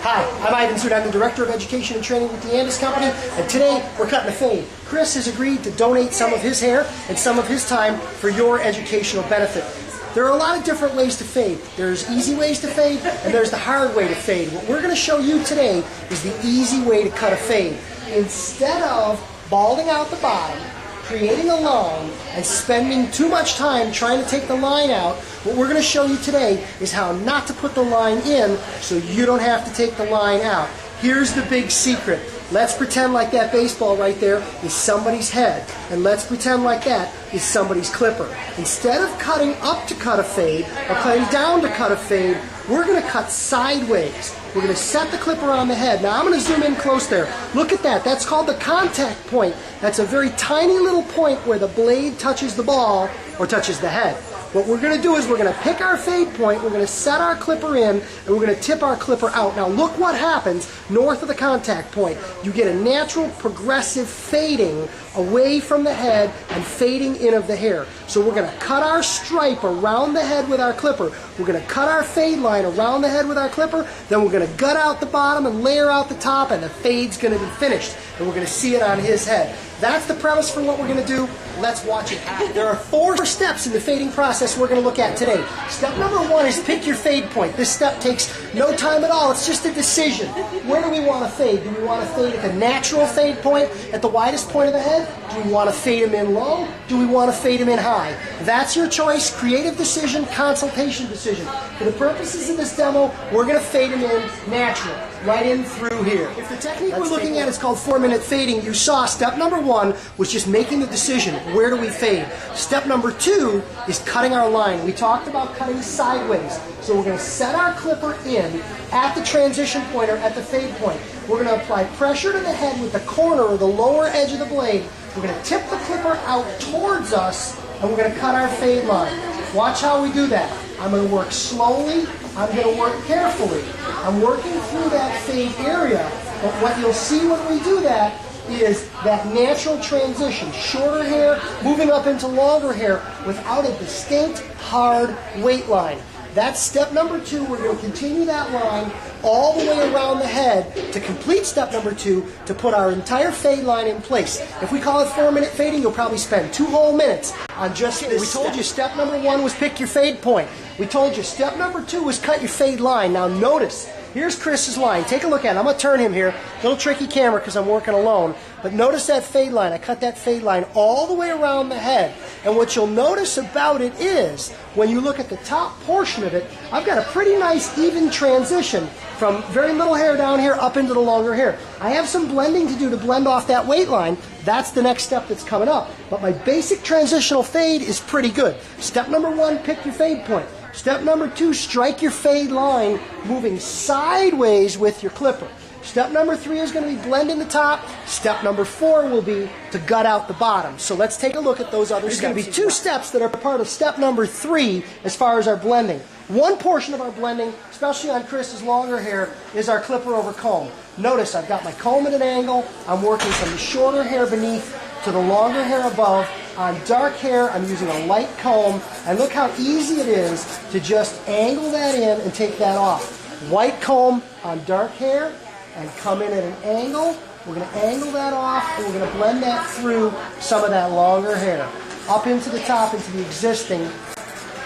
Hi, I'm Ivan Zoot. I'm the Director of Education and Training with the Andis Company, and today we're cutting a fade. Chris has agreed to donate some of his hair and some of his time for your educational benefit. There are a lot of different ways to fade. There's easy ways to fade, and there's the hard way to fade. What we're going to show you today is the easy way to cut a fade. Instead of balding out the bottom, creating a line, and spending too much time trying to take the line out, what we're going to show you today is how not to put the line in so you don't have to take the line out. Here's the big secret. Let's pretend like that baseball right there is somebody's head, and let's pretend like that is somebody's clipper. Instead of cutting up to cut a fade or cutting down to cut a fade, we're going to cut sideways. We're going to set the clipper on the head. Now I'm going to zoom in close there. Look at that. That's called the contact point. That's a very tiny little point where the blade touches the ball or touches the head. What we're going to do is we're going to pick our fade point, we're going to set our clipper in, and we're going to tip our clipper out. Now look what happens north of the contact point. You get a natural progressive fading away from the head and fading in of the hair. So we're going to cut our stripe around the head with our clipper. We're going to cut our fade line around the head with our clipper. Then we're going to gut out the bottom and layer out the top, and the fade's going to be finished. And we're going to see it on his head. That's the premise for what we're going to do. Let's watch it happen. There are 4 steps in the fading process we're going to look at today. Step number 1 is pick your fade point. This step takes no time at all. It's just a decision. Where do we want to fade? Do we want to fade at the natural fade point, at the widest point of the head? Do we want to fade him in low? Do we want to fade him in high? That's your choice. Creative decision, consultation decision. For the purposes of this demo, we're going to fade him in natural, right in through here. If the technique we're looking at is called 4-minute fading, you saw step number 1 was just making the decision. Where do we fade? Step number 2 is cutting our line. We talked about cutting sideways. So we're going to set our clipper in at the transition point or at the fade point. We're going to apply pressure to the head with the corner or the lower edge of the blade. We're going to tip the clipper out towards us, and we're going to cut our fade line. Watch how we do that. I'm going to work slowly. I'm going to work carefully. I'm working through that fade area, but what you'll see when we do that is that natural transition, shorter hair moving up into longer hair without a distinct, hard weight line. That's step number 2. We're going to continue that line all the way around the head to complete step number 2 to put our entire fade line in place. If we call it 4-minute fading, you'll probably spend 2 whole minutes on just this. We told you step number 1 was pick your fade point. We told you step number 2 was cut your fade line. Now notice, here's Chris's line. Take a look at it. I'm going to turn him here. A little tricky camera because I'm working alone. But notice that fade line. I cut that fade line all the way around the head. And what you'll notice about it is, when you look at the top portion of it, I've got a pretty nice even transition from very little hair down here up into the longer hair. I have some blending to do to blend off that weight line. That's the next step that's coming up. But my basic transitional fade is pretty good. Step number 1, pick your fade point. Step number 2, strike your fade line moving sideways with your clipper. Step number 3 is going to be blending the top. Step number 4 will be to gut out the bottom. So let's take a look at those other steps. There's going to be 2 steps that are part of step number 3 as far as our blending. One portion of our blending, especially on Chris's longer hair, is our clipper over comb. Notice I've got my comb at an angle. I'm working from the shorter hair beneath to the longer hair above. On dark hair, I'm using a light comb. And look how easy it is to just angle that in and take that off. White comb on dark hair and come in at an angle. We're going to angle that off, and we're going to blend that through some of that longer hair up into the top, into the existing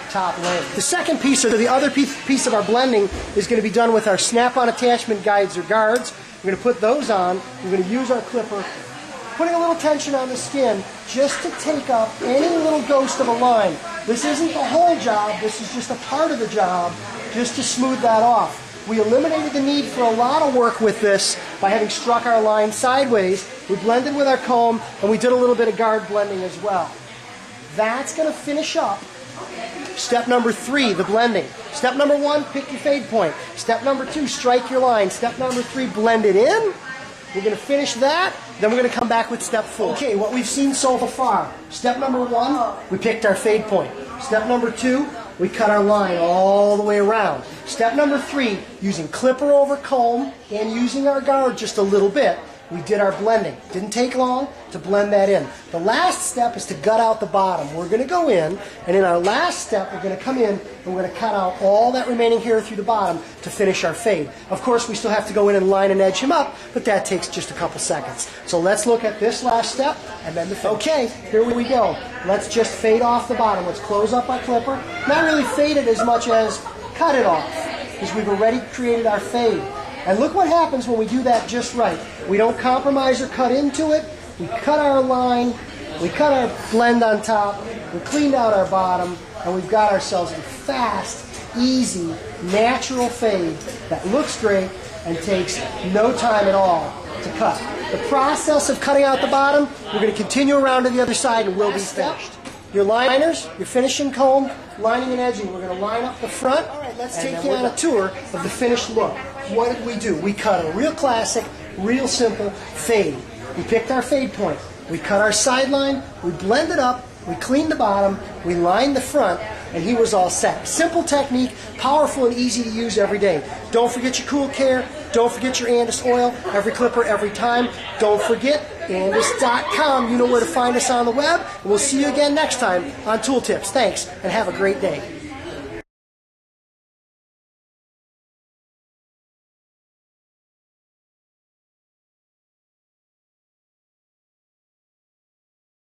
top layer. The second piece, or the other piece of our blending, is going to be done with our snap-on attachment guides or guards. We're going to put those on. We're going to use our clipper, putting a little tension on the skin just to take up any little ghost of a line. This isn't the whole job. This is just a part of the job, just to smooth that off. We eliminated the need for a lot of work with this by having struck our line sideways. We blended with our comb, and we did a little bit of guard blending as well. That's going to finish up step number 3, the blending. Step number 1, pick your fade point. Step number 2, strike your line. Step number 3, blend it in. We're going to finish that, then we're going to come back with step 4. Okay, what we've seen so far. Step number 1, we picked our fade point. Step number 2, we cut our line all the way around. Step number 3, using clipper over comb and using our guard just a little bit, we did our blending. Didn't take long to blend that in. The last step is to gut out the bottom. We're going to go in, and in our last step, we're going to come in and we're going to cut out all that remaining hair through the bottom to finish our fade. Of course, we still have to go in and line and edge him up, but that takes just a couple seconds. So let's look at this last step and then the finish. Okay, here we go. Let's just fade off the bottom. Let's close up our clipper. Not really fade it as much as cut it off, because we've already created our fade. And look what happens when we do that just right. We don't compromise or cut into it. We cut our line, we cut our blend on top, we cleaned out our bottom, and we've got ourselves a fast, easy, natural fade that looks great and takes no time at all to cut. The process of cutting out the bottom, we're going to continue around to the other side and we'll be finished. Your liners, your finishing comb, lining and edging. We're going to line up the front. All right, let's take you on a tour of the finished look. What did we do? We cut a real classic, real simple fade. We picked our fade point. We cut our sideline, we blended up, we cleaned the bottom, we lined the front, and he was all set. Simple technique, powerful and easy to use every day. Don't forget your cool care. Don't forget your Andis oil. Every clipper, every time. Don't forget Andis.com. You know where to find us on the web. And we'll see you again next time on Tool Tips. Thanks, and have a great day.